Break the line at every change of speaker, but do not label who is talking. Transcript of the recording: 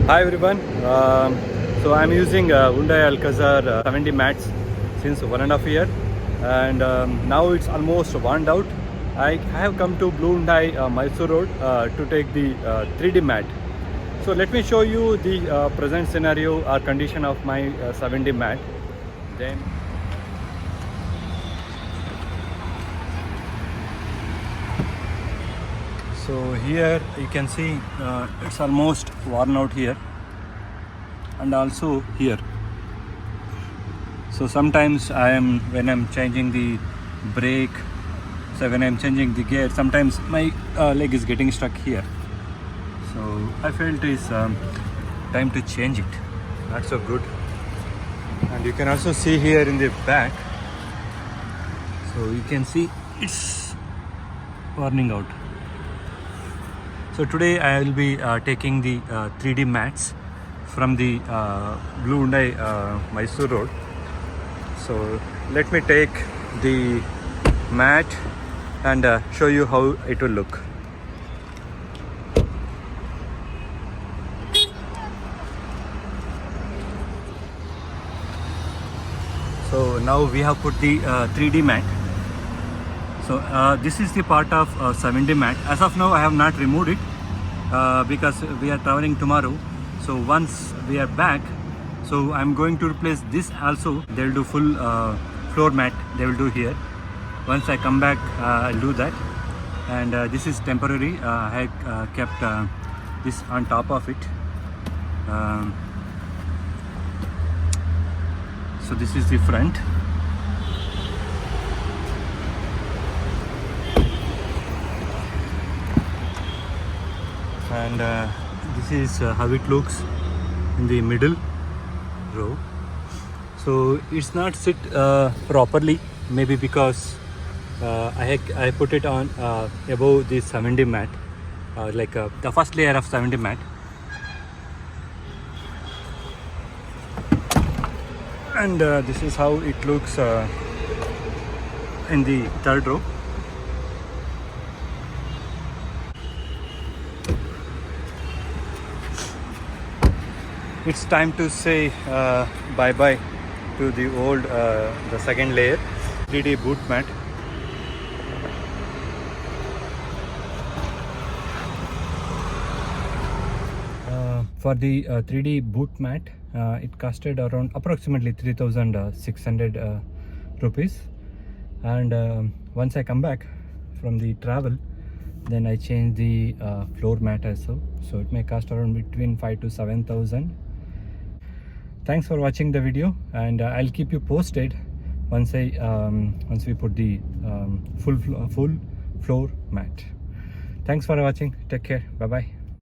Hi everyone. So I'm using Hyundai Alcazar 70 mats since 1.5 years, and now it's almost worn out. I have come to Blue Hyundai Mysore Road to take the 3D mat. So let me show you the present scenario or condition of my 70 mat. Then. So here you can see it's almost worn out here and also here. So sometimes when I'm changing the brake, so when I'm changing the gear, sometimes my leg is getting stuck here. So I felt it's time to change it. Not so good. And you can also see here in the back. So you can see it's warning out. So today I will be taking the 3D mats from the Blue Hyundai Mysore Road. So let me take the mat and show you how it will look. So now we have put the 3D mat. So this is the part of 70 mat. As of now I have not removed it because we are traveling tomorrow. So once we are back, so I'm going to replace this also. They will do full floor mat, they will do here. Once I come back, I'll do that. And this is temporary. I kept this on top of it. So this is the front. And this is how it looks in the middle row. So it's not sit properly, maybe because I put it on above the 70 mat, like the first layer of 70 mat. And this is how it looks in the third row. It's time to say bye-bye to the old, the second layer, 3D boot mat. For the 3D boot mat, it costed around approximately 3,600 rupees. And once I come back from the travel, then I change the floor mat also. So it may cost around between 5,000 to 7,000. Thanks for watching the video, and I'll keep you posted once we put the full floor mat. Thanks for watching. Take care. Bye bye.